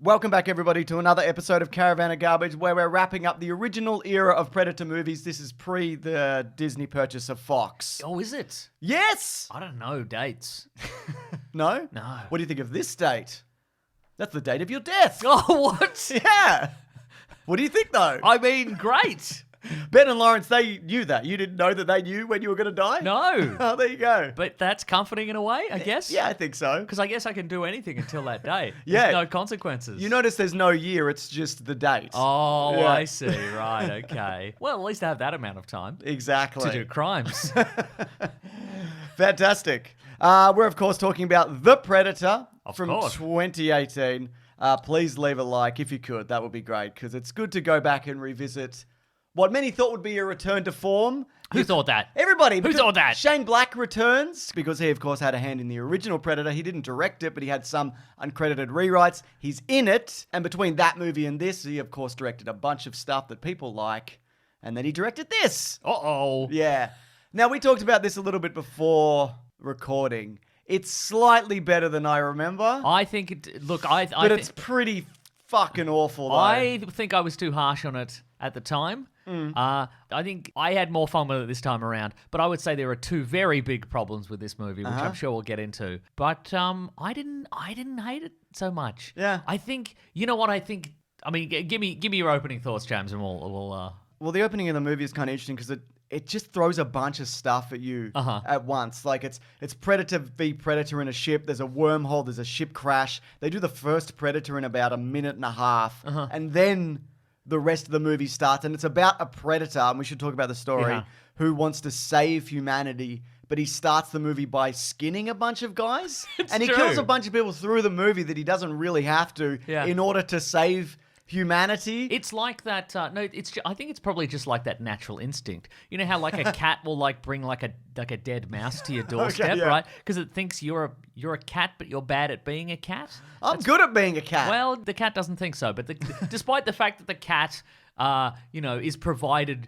Welcome back, everybody, to another episode of Caravan of Garbage, where we're wrapping up the original era of Predator movies. This is pre the Disney purchase of Fox. Oh, is it? Yes! I don't know dates. No? No. What do you think of this date? That's the date of your death. Oh, what? Yeah! What do you think, though? I mean, great. Ben and Lawrence, they knew that. You didn't know that they knew when you were going to die? No. Oh, there you go. But that's comforting in a way, I guess. Yeah, I think so. Because I guess I can do anything until that day. Yeah. There's no consequences. You notice there's no year, it's just the date. Oh, Yeah. I see. Right, okay. Well, at least I have that amount of time Exactly. to do crimes. Fantastic. We're, of course, talking about The Predator from course. 2018. Please leave a like if you could. That would be great, because it's good to go back and revisit what many thought would be a return to form. Who thought that? Everybody. Who because thought that? Shane Black returns because he, of course, had a hand in the original Predator. He didn't direct it, but he had some uncredited rewrites. He's in it. And between that movie and this, he, of course, directed a bunch of stuff that people like. And then he directed this. Uh-oh. Yeah. Now, we talked about this a little bit before recording. It's slightly better than I remember, I think it... Look, but it's pretty fucking awful, though. I think I was too harsh on it at the time. I think I had more fun with it this time around. But I would say there are two very big problems with this movie, which I'm sure we'll get into. But I didn't hate it so much. Yeah. I think, you know what I think... I mean, give me your opening thoughts, James, and we'll Well, the opening of the movie is kind of interesting because it just throws a bunch of stuff at you at once. Like, it's Predator v Predator in a ship. There's a wormhole. There's a ship crash. They do the first Predator in about a minute and a half. And then the rest of the movie starts. And it's about a Predator, and we should talk about the story, who wants to save humanity. But he starts the movie by skinning a bunch of guys. And he true. kills a bunch of people through the movie that he doesn't really have to in order to save humanity. It's like that. No, I think it's probably just like that natural instinct. You know how like a cat will like bring like a dead mouse to your doorstep, yeah. right? Because it thinks you're a cat, but you're bad at being a cat. I'm good at being a cat. Well, the cat doesn't think so. But despite the fact that the cat, is provided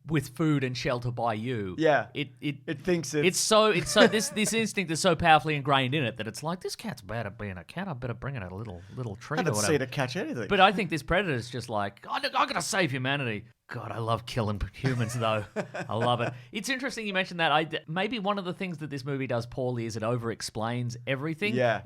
with food and shelter by you, it thinks this instinct is so powerfully ingrained in it that it's like, this cat's bad at being a cat. I better bring it a little treat I or haven't whatever. seen it catch anything. But I think this Predator's just like, I'm going to save humanity. God, I love killing humans, though. I love it. It's interesting you mentioned that. Maybe one of the things that this movie does poorly is it over-explains everything. Yeah.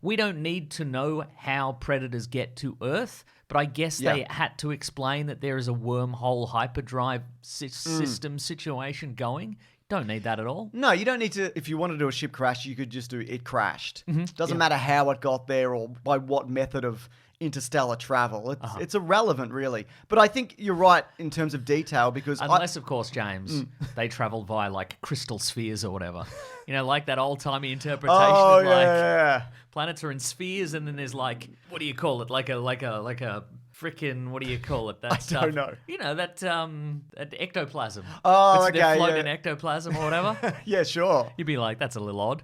We don't need to know how predators get to Earth, but I guess they had to explain that there is a wormhole hyperdrive system situation going. Don't need that at all. No, you don't need to. If you want to do a ship crash, you could just do it crashed. Doesn't matter how it got there or by what method of interstellar travel. It's irrelevant, really. But I think you're right in terms of detail because Unless, of course, James, they traveled via like crystal spheres or whatever. You know, like that old-timey interpretation of like planets are in spheres, and then there's like, what do you call it? Like a frickin', what do you call it? That I don't know. You know, that ectoplasm. Oh, They okay, float yeah. in ectoplasm or whatever. Yeah, sure. You'd be like, that's a little odd.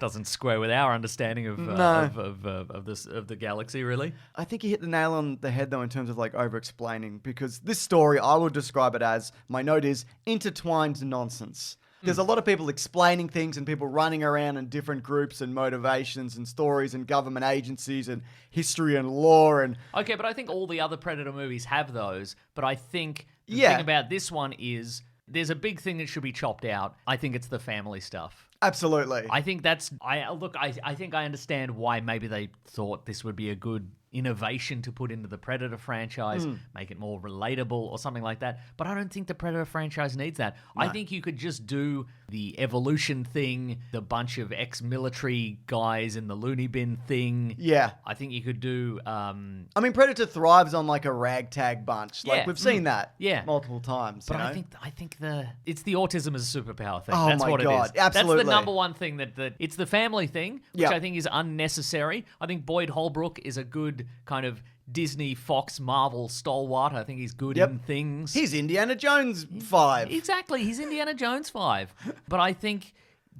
Doesn't square with our understanding of the galaxy, really. I think you hit the nail on the head, though, in terms of like over-explaining, because this story, I would describe it as, my note is, intertwined nonsense. There's a lot of people explaining things and people running around in different groups and motivations and stories and government agencies and history and law and... Okay, but I think all the other Predator movies have those, but I think the Yeah. thing about this one is there's a big thing that should be chopped out. I think it's the family stuff. Absolutely. I think I think I understand why maybe they thought this would be a good innovation to put into the Predator franchise, make it more relatable or something like that. But I don't think the Predator franchise needs that. No. I think you could just do the evolution thing, the bunch of ex-military guys in the loony bin thing. Yeah. I think you could do... I mean, Predator thrives on like a ragtag bunch. Like, Yeah. we've seen that Yeah. multiple times. But you know? I think it's the autism as a superpower thing. Oh That's my what God, it is. absolutely. That's the number one thing that it's the family thing, which Yeah. I think is unnecessary. I think Boyd Holbrook is a good kind of Disney, Fox, Marvel stalwart. I think he's good in things. He's Indiana Jones 5. Exactly. He's Indiana Jones 5. But I think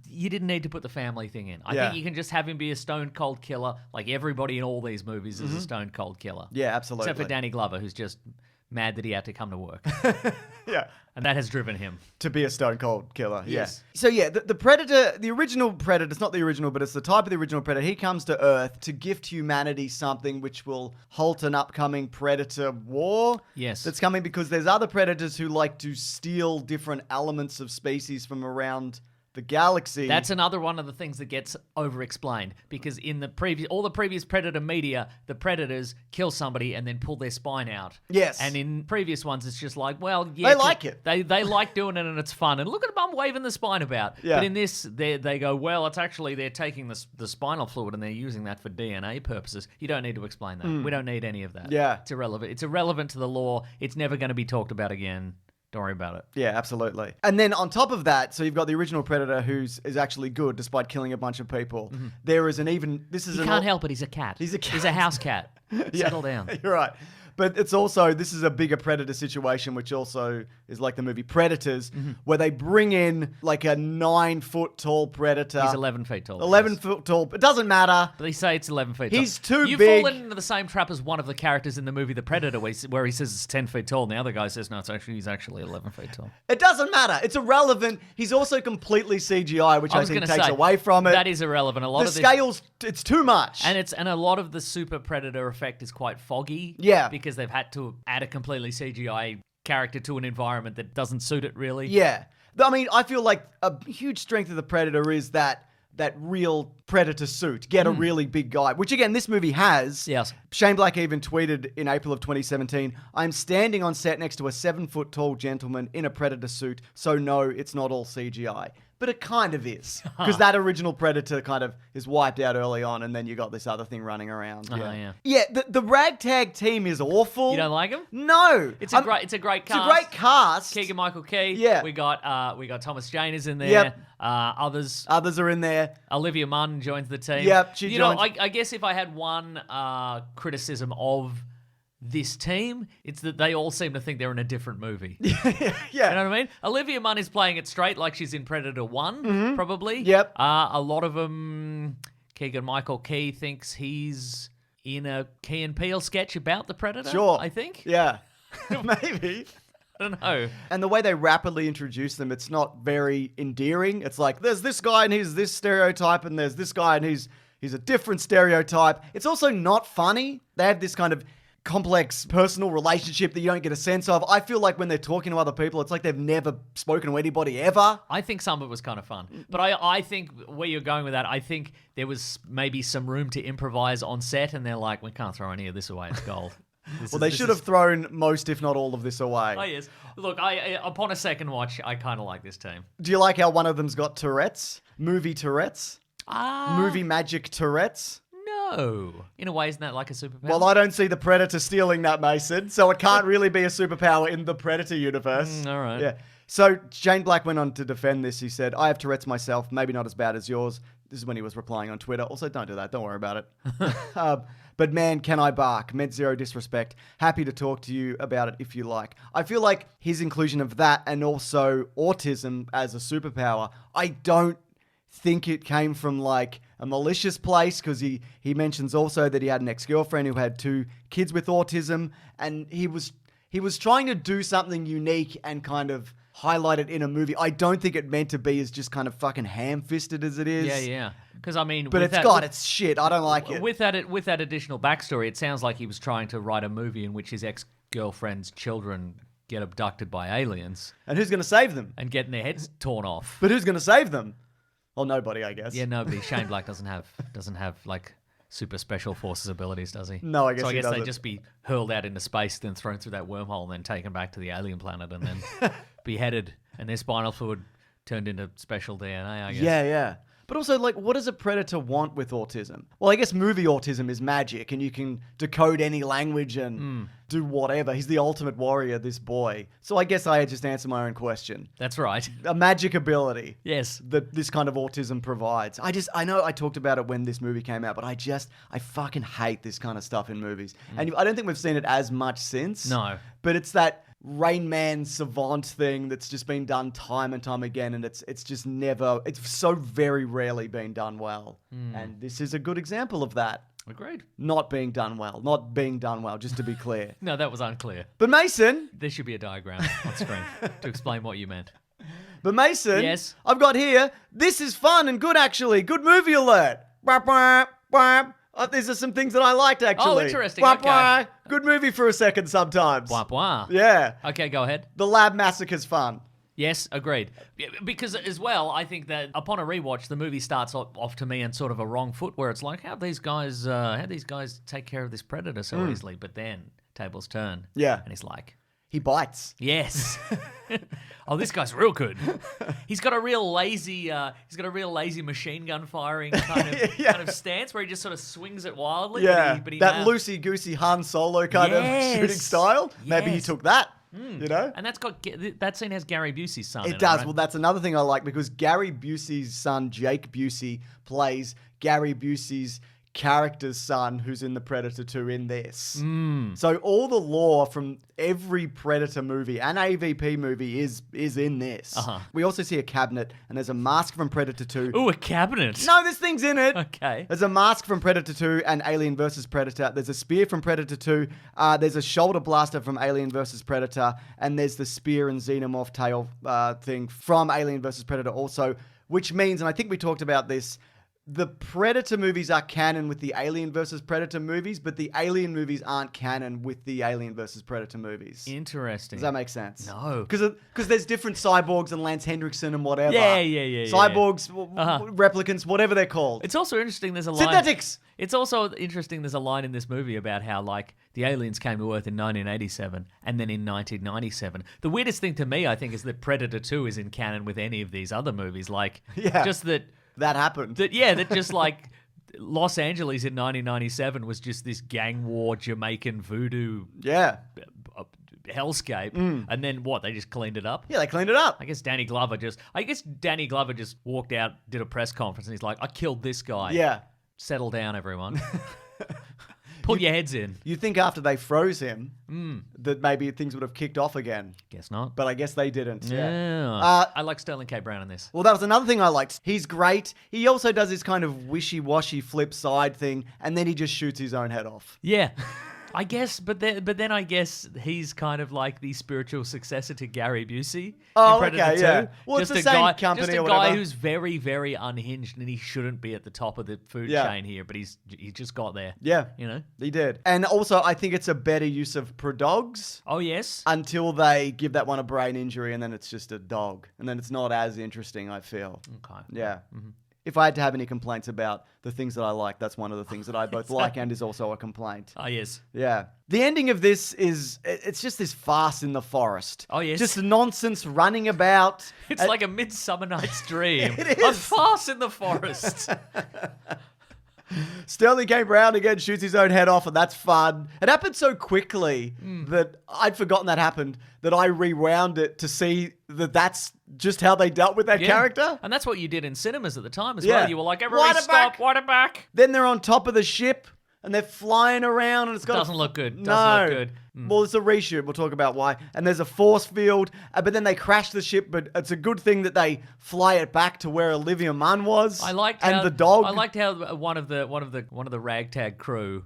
you didn't need to put the family thing in. I Yeah. think you can just have him be a stone cold killer, like everybody in all these movies is a stone cold killer. Yeah, absolutely. Except for Danny Glover, who's just mad that he had to come to work. Yeah. And that has driven him. To be a stone cold killer. Yes. Yeah. So yeah, the Predator, the original Predator, it's not the original, but it's the type of the original Predator. He comes to Earth to gift humanity something which will halt an upcoming Predator war. Yes. That's coming because there's other Predators who like to steal different elements of species from around the galaxy. That's another one of the things that gets over-explained, because in all the previous Predator media, the Predators kill somebody and then pull their spine out. Yes. And in previous ones, it's just like, well, yeah. They like it. They like doing it and it's fun. And look at Mum waving the spine about. Yeah. But in this, they go, well, it's actually, they're taking the spinal fluid and they're using that for DNA purposes. You don't need to explain that. We don't need any of that. Yeah. It's irrelevant. It's irrelevant to the lore. It's never going to be talked about again. Don't worry about it. Yeah, absolutely. And then on top of that, so you've got the original Predator is actually good despite killing a bunch of people. Mm-hmm. There is He can't help it. He's a cat. He's a cat. He's a house cat. Yeah, Settle down. You're right. But it's also, this is a bigger Predator situation, which also is like the movie Predators, where they bring in like a 9-foot tall Predator. He's 11 feet tall. 11 foot tall. It doesn't matter. But they say it's 11 feet tall. He's too You've big. fallen into the same trap as one of the characters in the movie The Predator, where he says it's 10 feet tall, and the other guy says, no, he's actually 11 feet tall. It doesn't matter. It's irrelevant. He's also completely CGI, which I think takes away from it. That is irrelevant. A lot The of scales, it's too much. And a lot of the Super Predator effect is quite foggy. Yeah. Because they've had to add a completely CGI character to an environment that doesn't suit it really. Yeah. I mean, I feel like a huge strength of the Predator is that real Predator suit. Get a really big guy, which again, this movie has. Yes. Shane Black even tweeted in April of 2017, I'm standing on set next to a 7-foot tall gentleman in a Predator suit, so no, it's not all CGI. But it kind of is. Because that original Predator kind of is wiped out early on, and then you got this other thing running around. Yeah. Yeah, the ragtag team is awful. You don't like him? No. It's a great cast. It's a great cast. Keegan-Michael Key. Yeah. We got Thomas Jane is in there. Yep. Others are in there. Olivia Munn joins the team. Yep, she joins. I guess if I had one criticism of this team, it's that they all seem to think they're in a different movie. Yeah. You know what I mean? Olivia Munn is playing it straight like she's in Predator 1, probably. Yep. A lot of them, Keegan-Michael Key thinks he's in a Key and Peele sketch about the Predator, Sure. I think. Yeah. Maybe. I don't know. And the way they rapidly introduce them, it's not very endearing. It's like, there's this guy and he's this stereotype, and there's this guy and he's a different stereotype. It's also not funny. They have this kind of complex personal relationship that you don't get a sense of. I feel like when they're talking to other people, it's like they've never spoken to anybody ever. I think some of it was kind of fun. But I think where you're going with that, I think there was maybe some room to improvise on set, and they're like, we can't throw any of this away. It's gold. They should have thrown most, if not all of this away. Oh, yes. Look, upon a second watch, I kind of like this team. Do you like how one of them's got Tourette's? Movie Tourette's? Ah. Movie magic Tourette's? No. In a way, isn't that like a superpower? Well, I don't see the Predator stealing that, Mason, so it can't really be a superpower in the Predator universe. All right. Yeah. So Shane Black went on to defend this. He said, I have Tourette's myself, maybe not as bad as yours. This is when he was replying on Twitter. Also, don't do that. Don't worry about it. But man, can I bark? Meant zero disrespect. Happy to talk to you about it if you like. I feel like his inclusion of that and also autism as a superpower, I don't think it came from like a malicious place, because he mentions also that he had an ex-girlfriend who had 2 kids with autism, and he was trying to do something unique and kind of highlight it in a movie. I don't think it meant to be as just kind of fucking ham-fisted as it is. Yeah. Because I mean, but it's shit. I don't like it. With that additional backstory, it sounds like he was trying to write a movie in which his ex-girlfriend's children get abducted by aliens. And who's going to save them? And getting their heads torn off. But who's going to save them? Well, nobody, I guess. Yeah, nobody. Shane Black doesn't have like super special forces abilities, does he? No, I guess so. I he guess doesn't. they'd just be hurled out into space, then thrown through that wormhole, and then taken back to the alien planet, and then beheaded, and their spinal fluid turned into special DNA. I guess. Yeah. But also, like, what does a predator want with autism? Well, I guess movie autism is magic, and you can decode any language and do whatever. He's the ultimate warrior, this boy. So I guess I just answered my own question. That's right. A magic ability. Yes. That this kind of autism provides. I know I talked about it when this movie came out, but I fucking hate this kind of stuff in movies. And I don't think we've seen it as much since. No. But it's that Rain Man savant thing that's just been done time and time again, and it's so very rarely been done well. And this is a good example of that. Agreed. Not being done well. Not being done well, just to be clear. No, that was unclear. But Mason... There should be a diagram on screen to explain what you meant. But Mason... Yes? I've got here, this is fun and good, actually. Good movie alert. These are some things that I liked, actually. Oh, interesting. Okay. Good movie for a second sometimes. Blah, blah. Yeah. Okay, go ahead. The Lab Massacre's fun. Yes, agreed. Because as well, I think that upon a rewatch, the movie starts off to me on sort of a wrong foot, where it's like, how these guys take care of this predator so easily? But then tables turn. Yeah. And he's like, he bites. yes. Oh, this guy's real good. He's got a real lazy machine gun firing kind of stance where he just sort of swings it wildly. Yeah. But he that loosey-goosey Han Solo kind of shooting style. Maybe he took that. You know? And that scene has Gary Busey's son in It does. right? Well, that's another thing I like because Gary Busey's son, Jake Busey, plays Gary Busey's character's son who's in the Predator 2 in this. So all the lore from every Predator movie and AVP movie is in this. We also see a cabinet and there's a mask from Predator 2. Ooh, a cabinet. No, this thing's in it. Okay. There's a mask from Predator 2 and Alien vs. Predator. There's a spear from Predator 2. There's a shoulder blaster from Alien vs. Predator. And there's the spear and xenomorph tail thing from Alien vs. Predator also, which means, and I think we talked about this, the Predator movies are canon with the Alien vs. Predator movies, but the Alien movies aren't canon with the Alien vs. Predator movies. Interesting. Does that make sense? No. Because there's different cyborgs and Lance Henriksen and whatever. Yeah. Cyborgs, replicants, whatever they're called. It's also interesting there's a line... Synthetics! It's also interesting there's a line in this movie about how, like, the aliens came to Earth in 1987 and then in 1997. The weirdest thing to me, I think, is that Predator 2 is in canon with any of these other movies. Like, just that... That happened. That just like Los Angeles in 1997 was just this gang war Jamaican voodoo hellscape. And then what? They just cleaned it up? Yeah, they cleaned it up. I guess Danny Glover just walked out, did a press conference, and he's like, I killed this guy. Yeah. Settle down, everyone. Pull your heads in. You think after they froze him that maybe things would have kicked off again. Guess not. But I guess they didn't. Yeah. I like Sterling K. Brown in this. Well, that was another thing I liked. He's great. He also does this kind of wishy-washy flip side thing, and then he just shoots his own head off. Yeah. I guess, but then I guess he's kind of like the spiritual successor to Gary Busey. Oh, in Predator okay, 2. yeah. Well, just it's the a same guy, company just or a guy whatever. who's very, very unhinged, and he shouldn't be at the top of the food chain here, but he just got there. Yeah, you know, he did. And also, I think it's a better use of dogs. Oh yes. Until they give that one a brain injury, and then it's just a dog, and then it's not as interesting. I feel. Okay. Yeah. Mm-hmm. If I had to have any complaints about the things that I like, that's one of the things that I both like and is also a complaint. Oh, yes. Yeah. The ending of this it's just this farce in the forest. Oh, yes. Just nonsense running about. It's like a Midsummer Night's Dream. It A is. farce in the forest. Sterling K. Brown again shoots his own head off, and that's fun. It happened so quickly that I'd forgotten that happened, that I rewound it to see that that's just how they dealt with that character. And that's what you did in cinemas at the time as Yeah. well. You were like, everybody stop, wind it back. Then they're on top of the ship, and they're flying around, and it's got Doesn't look good. No. Doesn't look good. Well, it's a reshoot. We'll talk about why. And there's a force field, but then they crash the ship. But it's a good thing that they fly it back to where Olivia Munn was. I liked and how, the dog. I liked how one of the ragtag crew,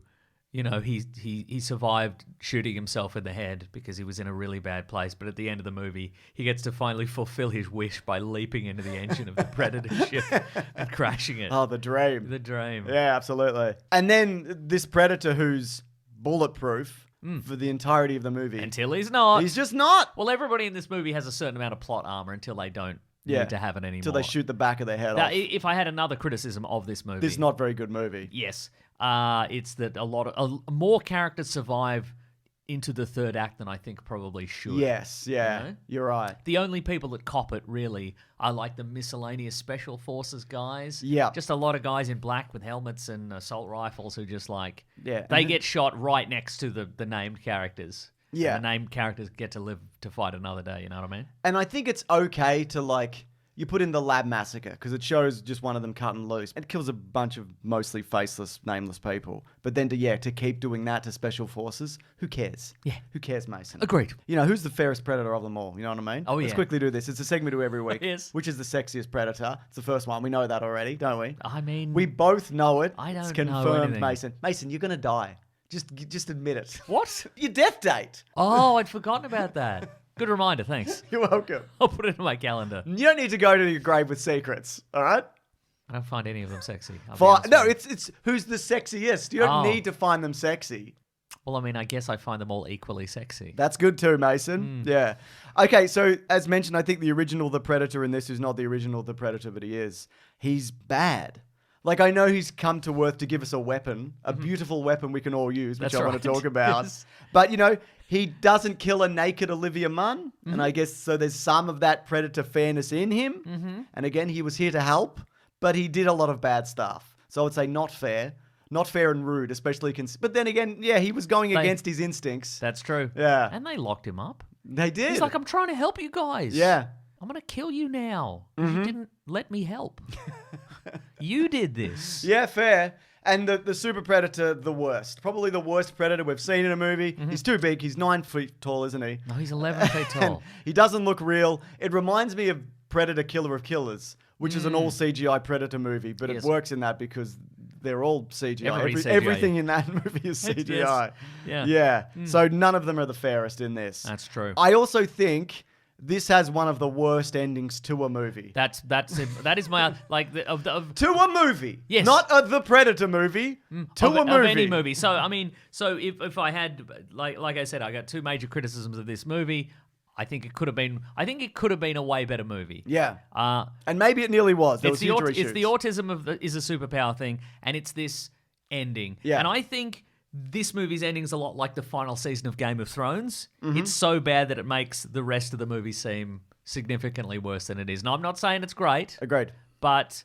you know, he survived shooting himself in the head because he was in a really bad place. But at the end of the movie, he gets to finally fulfill his wish by leaping into the engine of the Predator ship and crashing it. Oh, the dream. The dream. Yeah, absolutely. And then this Predator who's bulletproof for the entirety of the movie. Until he's not. He's just not. Well, everybody in this movie has a certain amount of plot armor until they don't need to have it anymore. Until they shoot the back of their head now, off. if I had another criticism of this movie, This is not a very good movie. Yes, it's that more characters survive into the third act than I think probably should. Yes, yeah, You know? you're right. The only people that cop it really are like the miscellaneous special forces guys. Yeah. Just a lot of guys in black with helmets and assault rifles who just like Yeah. they get shot right next to the named characters. Yeah. And the named characters get to live to fight another day. You know what I mean? And I think it's okay to like, you put in the lab massacre because it shows just one of them cutting loose. It kills a bunch of mostly faceless, nameless people. But then to keep doing that to special forces, who cares? Yeah. Who cares, Mason? Agreed. You know, who's the fairest predator of them all? You know what I mean? Oh, yeah. Let's quickly do this. It's a segment we do every week. Yes. Which is the sexiest predator? It's the first one. We know that already, don't we? I mean... We both know it. I don't It's know confirmed, anything. Mason. Mason, you're going to die. Just admit it. What? Your death date. Oh, I'd forgotten about that. Good reminder, thanks. You're welcome. I'll put it in my calendar. You don't need to go to your grave with secrets, all right? I don't find any of them sexy. I'll be honest No, with you. it's who's the sexiest. You don't Oh. need to find them sexy. Well, I mean, I guess I find them all equally sexy. That's good too, Mason. Yeah. Okay, so as mentioned, I think the original The Predator in this is not the original The Predator, but he is. He's bad. Like, I know he's come to Earth to give us a weapon, a beautiful weapon we can all use, which That's I want to right. talk about. Yes. But, you know, he doesn't kill a naked Olivia Munn. And I guess so there's some of that Predator fairness in him. And again, he was here to help, but he did a lot of bad stuff. So I would say not fair. Not fair and rude, especially... but then again, yeah, he was going against his instincts. That's true. Yeah. And they locked him up. They did. He's like, I'm trying to help you guys. Yeah. I'm going to kill you now. You didn't let me help. You did this. Yeah, fair. And the Super Predator, the worst. Probably the worst Predator we've seen in a movie. He's too big. He's 9 feet tall, isn't he? No, he's 11 feet And tall. he doesn't look real. It reminds me of Predator Killer of Killers, which is an all CGI Predator movie, but Yes. it works in that because they're all CGI. Everybody's CGI. Everything in that movie is CGI. Yeah. Yeah. So none of them are the fairest in this. That's true. I also think this has one of the worst endings to a movie. That is my like of To a movie. Yes. Not the Predator movie. To of, a movie. of any movie. So I mean, so if I had like I said, I got two major criticisms of this movie. I think it could have been a way better movie. Yeah. Uh, And maybe it nearly was. There was huge it's the reshoots. autism is a superpower thing, and it's this ending. Yeah. And I think this movie's ending is a lot like the final season of Game of Thrones. Mm-hmm. It's so bad that it makes the rest of the movie seem significantly worse than it is. Now, I'm not saying it's great, Agreed. but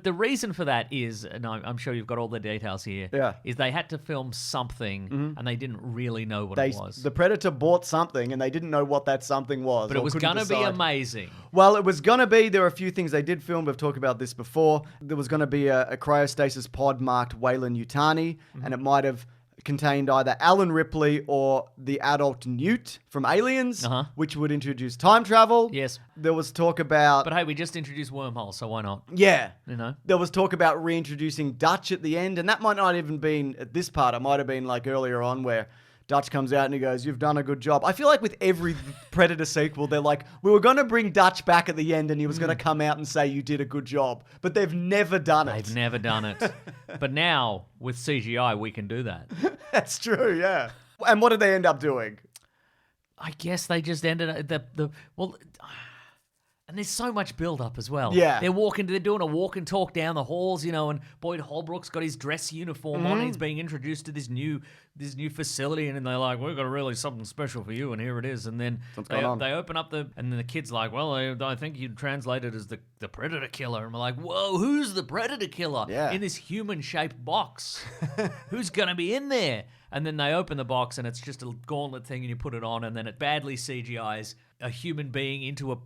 the reason for that is, and I'm sure you've got all the details here, Yeah. is they had to film something and they didn't really know what it was. The Predator bought something and they didn't know what that something was. But it or was couldn't going to be decide. amazing. Well, it was going to be. There were a few things they did film. We've talked about this before. There was going to be a cryostasis pod marked Wayland Yutani, and it might have contained either Alan Ripley or the adult Newt from Aliens, which would introduce time travel. Yes. There was talk about... But hey, we just introduced wormholes, so why not? yeah. You know? There was talk about reintroducing Dutch at the end, and that might not even been at this part. It might have been like earlier on where Dutch comes out and he goes, "You've done a good job." I feel like with every Predator sequel, they're like, we were going to bring Dutch back at the end and he was going to come out and say, "You did a good job." But they've never done it. They've never done it. But now, with CGI, we can do that. That's true, yeah. And what did they end up doing? I guess they just ended well, and there's so much build up as well. Yeah. They're doing a walk and talk down the halls, you know, and Boyd Holbrook's got his dress uniform on and he's being introduced to this new facility, and then they're like, "We've got really something special for you," and here it is. And then they open up and then the kid's like, "Well, I think you'd translate it as the Predator Killer." And we're like, "Whoa, who's the Predator Killer?" Yeah. In this human-shaped box. Who's gonna be in there? And then they open the box and it's just a gauntlet thing and you put it on, and then it badly CGIs a human being into a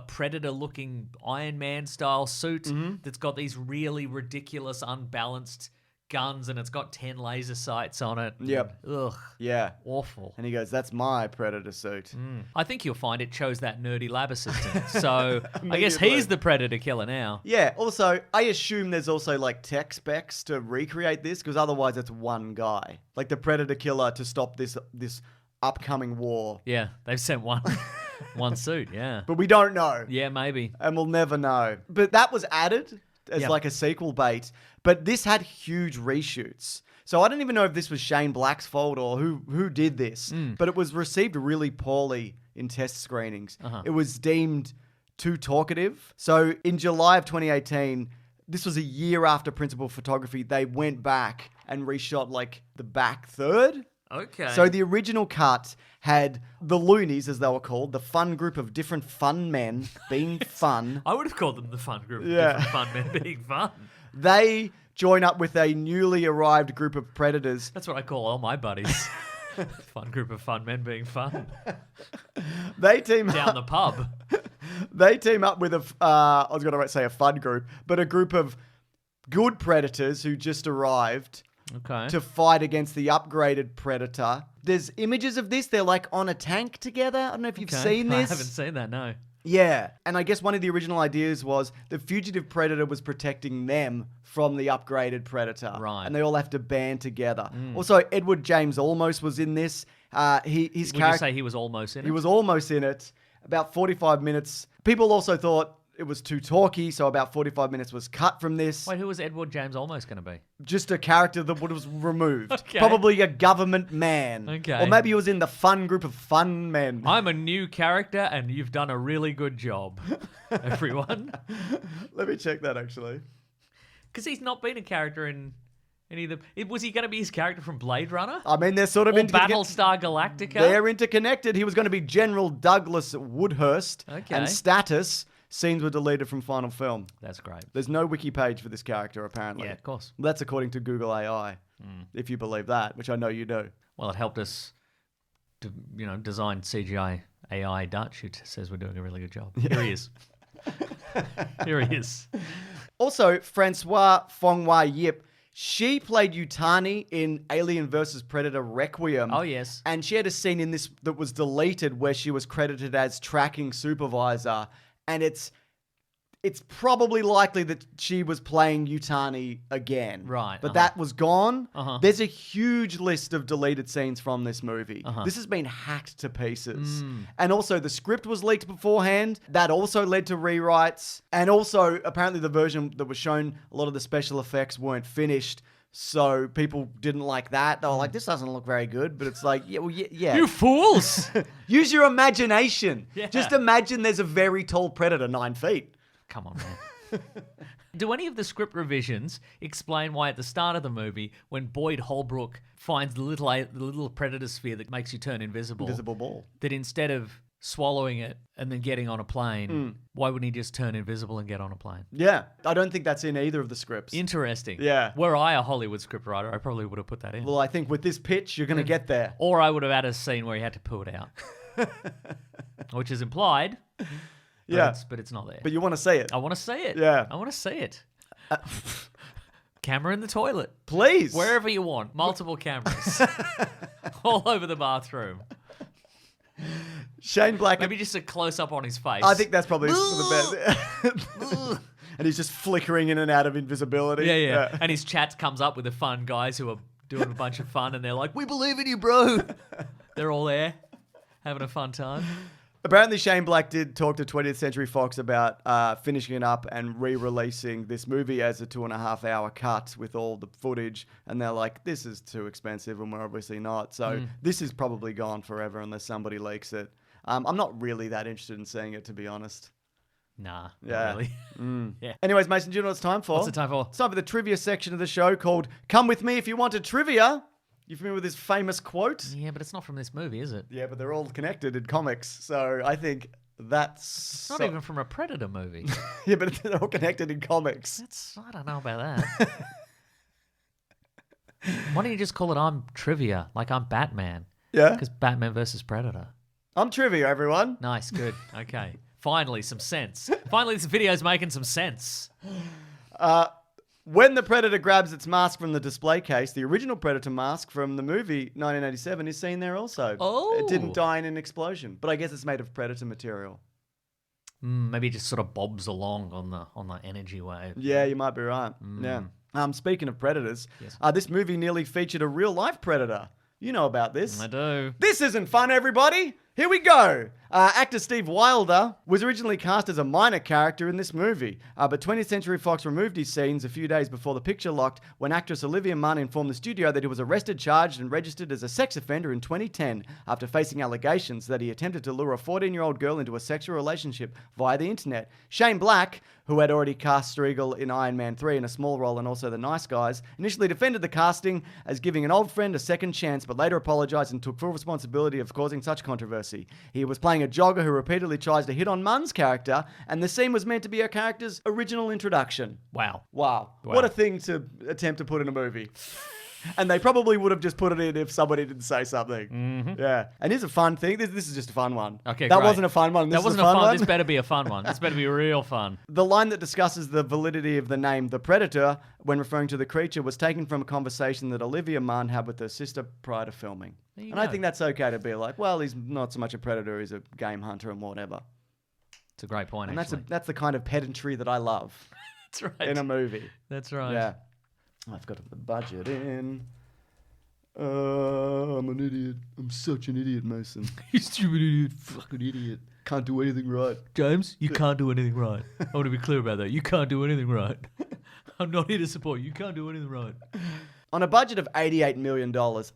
Predator-looking Iron Man-style suit that's got these really ridiculous, unbalanced guns, and it's got 10 laser sights on it. Yep. Ugh. Yeah. Awful. And he goes, "That's my Predator suit." I think you'll find it chose that nerdy lab assistant. So I guess Immediately. he's the Predator Killer now. Yeah, also, I assume there's also like tech specs to recreate this, because otherwise it's one guy. Like the Predator Killer to stop this upcoming war. Yeah, they've sent one suit, yeah. But we don't know. Yeah, maybe. And we'll never know. But that was added as Yep. like a sequel bait. But this had huge reshoots. So I don't even know if this was Shane Black's fault or who did this. But it was received really poorly in test screenings. It was deemed too talkative. So in July of 2018, this was a year after principal photography, they went back and reshot like the back third. Okay. So the original cut had the loonies, as they were called, the fun group of different fun men being fun. I would have called them the fun group of Yeah. different fun men being fun. They join up with a newly arrived group of predators. That's what I call all my buddies. Fun group of fun men being fun. They team Down up. the pub. They team up with I was going to say a fun group, but a group of good predators who just arrived to fight against the upgraded predator. There's images of this. They're like on a tank together. I don't know if you've seen this. I haven't seen that, no. Yeah. And I guess one of the original ideas was the fugitive predator was protecting them from the upgraded predator. Right. And they all have to band together. Also, Edward James Olmos was in this. Would you say he was almost in it? He was almost in it. About 45 minutes. People also thought it was too talky, so about 45 minutes was cut from this. Wait, who was Edward James almost going to be? Just a character that was removed. Probably a government man. Okay. Or maybe he was in the fun group of fun men. I'm a new character, and you've done a really good job, everyone. Let me check that, actually. Because he's not been a character in any of the... Was he going to be his character from Blade Runner? I mean, they're sort of... Or Battlestar Galactica? They're interconnected. He was going to be General Douglas Woodhurst. Okay. And Status... Scenes were deleted from final film. That's great. There's no wiki page for this character, apparently. Yeah, of course. That's according to Google AI, if you believe that, which I know you do. Well, it helped us, design CGI AI Dutch, who says we're doing a really good job. Here he is. Here he is. Also, Francois Fong-Hwa Yip, she played Yutani in Alien vs. Predator Requiem. Oh, yes. And she had a scene in this that was deleted where she was credited as tracking supervisor. And it's probably likely that she was playing Yutani again. Right. But that was gone. Uh-huh. There's a huge list of deleted scenes from this movie. This has been hacked to pieces. And also, the script was leaked beforehand. That also led to rewrites. And also, apparently the version that was shown, a lot of the special effects weren't finished. So people didn't like that. They were like, this doesn't look very good. But it's like, yeah. You fools! Use your imagination. Yeah. Just imagine there's a very tall predator 9 feet. Come on, man. Do any of the script revisions explain why at the start of the movie, when Boyd Holbrook finds the little predator sphere that makes you turn invisible, ball, that instead of swallowing it and then getting on a plane, why wouldn't he just turn invisible and get on a plane? Yeah, I don't think that's in either of the scripts. Interesting. Yeah. Were I a Hollywood scriptwriter, I probably would have put that in. Well, I think with this pitch, you're going to get there. Or I would have had a scene where he had to poo it out. Which is implied. But it's not there. But you want to see it. I want to see it. Yeah. I want to see it. Camera in the toilet. Please. Wherever you want. Multiple cameras. All over the bathroom. Shane Black. Maybe just a close-up on his face. I think that's probably for the best. And he's just flickering in and out of invisibility. Yeah. And his chat comes up with the fun guys who are doing a bunch of fun, and they're like, we believe in you, bro. They're all there, having a fun time. Apparently, Shane Black did talk to 20th Century Fox about finishing it up and re-releasing this movie as a 2.5-hour cut with all the footage. And they're like, this is too expensive, and we're obviously not. So this is probably gone forever unless somebody leaks it. I'm not really that interested in seeing it, to be honest. Nah, Yeah. not really. Yeah. Anyways, Mason, do you know what it's time for? What's it time for? It's time for the trivia section of the show called Come With Me If You Want a Trivia. You familiar with this famous quote? Yeah, but it's not from this movie, is it? Yeah, but they're all connected in comics. So I think that's... It's not even from a Predator movie. Yeah, but they're all connected in comics. I don't know about that. Why don't you just call it I'm Trivia, like I'm Batman? Yeah? Because Batman versus Predator. I'm trivia, everyone. Nice, good. Okay. Finally, some sense. Finally, this video's making some sense. When the Predator grabs its mask from the display case, the original Predator mask from the movie 1987 is seen there also. Oh. It didn't die in an explosion, but I guess it's made of Predator material. Maybe it just sort of bobs along on the energy wave. Yeah, you might be right. Yeah. Speaking of predators, Yes. This movie nearly featured a real-life predator. You know about this. I do. This isn't fun, everybody. Here we go. Actor Steve Wilder was originally cast as a minor character in this movie, but 20th Century Fox removed his scenes a few days before the picture locked when actress Olivia Munn informed the studio that he was arrested, charged, and registered as a sex offender in 2010 after facing allegations that he attempted to lure a 14-year-old girl into a sexual relationship via the internet. Shane Black, who had already cast Striegel in Iron Man 3 in a small role and also The Nice Guys, initially defended the casting as giving an old friend a second chance, but later apologized and took full responsibility of causing such controversy. He was playing a jogger who repeatedly tries to hit on Munn's character, and the scene was meant to be her character's original introduction. Wow. Wow. What a thing to attempt to put in a movie. And they probably would have just put it in if somebody didn't say something. Mm-hmm. Yeah. And here's a fun thing. This is just a fun one. Okay, that great. wasn't a fun one. This That wasn't is a fun one. This better be a fun one. This better be real fun. The line that discusses the validity of the name The Predator when referring to the creature was taken from a conversation that Olivia Munn had with her sister prior to filming. And I think that's okay to be like, well, he's not so much a predator, he's a game hunter and whatever. It's a great point, And actually. that's the kind of pedantry that I love. That's right. In a movie. That's right. Yeah. I've got to put the budget in. I'm an idiot. I'm such an idiot, Mason. You stupid idiot. Fucking idiot. Can't do anything right. James, you can't do anything right. I want to be clear about that. You can't do anything right. I'm not here to support you. You can't do anything right. On a budget of $88 million,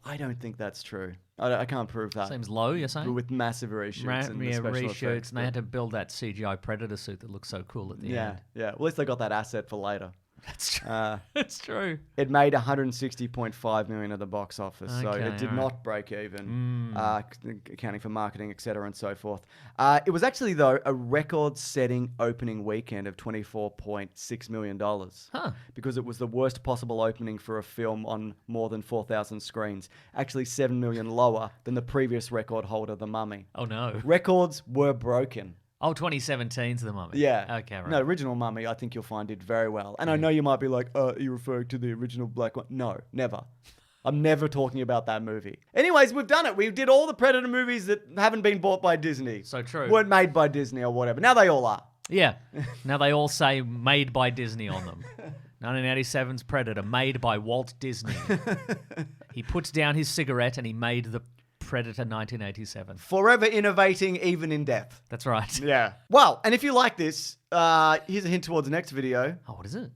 I don't think that's true. I can't prove that. Seems low, you're saying? But with massive reshoots and the special reshoots, effects. and they had to build that CGI Predator suit that looks so cool at the end. Yeah. At least they got that asset for later. That's true. That's true. It made $160.5 million at the box office, so Okay, it did all right. not break even, accounting for marketing, etc., and so forth. It was actually, though, a record-setting opening weekend of $24.6 million, because it was the worst possible opening for a film on more than 4,000 screens, actually $7 million lower than the previous record holder, The Mummy. Oh, no. Records were broken. Oh, 2017's The Mummy. Yeah. Okay, right. No, original Mummy, I think you'll find did very well. And I know you might be like, you're referring to the original black one. No, never. I'm never talking about that movie. Anyways, we've done it. We did all the Predator movies that haven't been bought by Disney. So true. Weren't made by Disney or whatever. Now they all are. Yeah. Now they all say made by Disney on them. 1987's Predator, made by Walt Disney. He puts down his cigarette and he made the Predator 1987. Forever innovating, even in death. That's right. Yeah. Well, and if you like this, here's a hint towards the next video. Oh, what is it?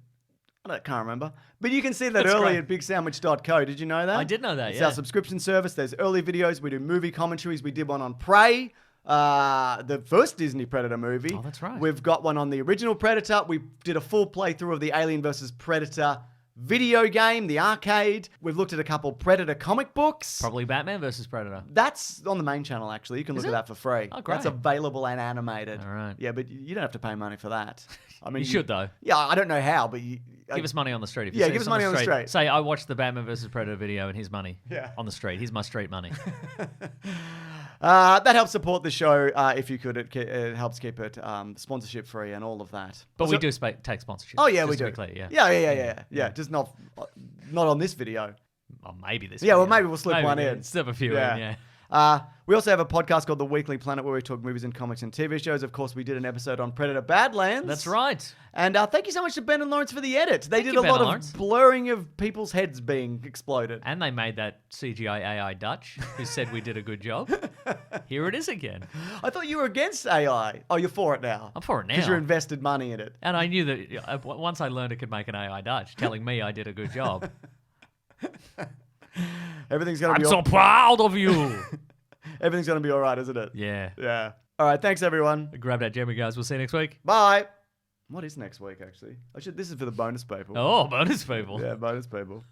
I can't remember. But you can see that That's early great. at bigsandwich.co. Did you know that? I did know that, It's yeah. our subscription service. There's early videos. We do movie commentaries. We did one on Prey, the first Disney Predator movie. Oh, that's right. We've got one on the original Predator. We did a full playthrough of the Alien vs. Predator video game, the arcade. We've looked at a couple Predator comic books. Probably Batman versus Predator. That's on the main channel, actually. You can look at that for free. Oh, great. That's available and animated. All right. Yeah, but you don't have to pay money for that. I mean, You should, though. Yeah, I don't know how, but Give us money on the street. If you Yeah, see give us us money on the street. Say, I watched the Batman versus Predator video and here's money. Yeah. On the street. Here's my street money. That helps support the show if you could. It helps keep it sponsorship free and all of that. But we So- do take sponsorship. Oh yeah, just we to do. be clear, Yeah. Just not on this video. Oh, maybe this. Yeah, well, video. maybe we'll slip one in. Slip a few Yeah. in, yeah. We also have a podcast called The Weekly Planet where we talk movies and comics and TV shows. Of course, we did an episode on Predator Badlands. That's right. And thank you so much to Ben and Lawrence for the edit. They Thank did you, a Ben lot and of Lawrence. blurring of people's heads being exploded. And they made that CGI AI Dutch who said we did a good job. Here it is again. I thought you were against AI. Oh, you're for it now. I'm for it now. Because you invested money in it. And I knew that once I learned it could make an AI Dutch, telling me I did a good job. Everything's going to I'm be so proud of you. Everything's going to be all right, isn't it? Yeah. Yeah. All right. Thanks, everyone. Grab that Jimmy, guys. We'll see you next week. Bye. What is next week, actually? This is for the bonus people. Oh, bonus people. Yeah, bonus people.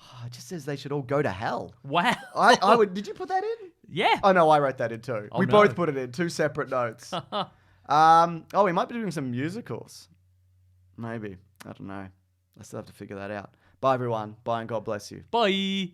Oh, it just says they should all go to hell. Wow. I would. Did you put that in? Yeah. Oh, no, I wrote that in too. Oh, we no. both put it in. Two separate notes. We might be doing some musicals. Maybe. I don't know. I still have to figure that out. Bye, everyone. Bye, and God bless you. Bye.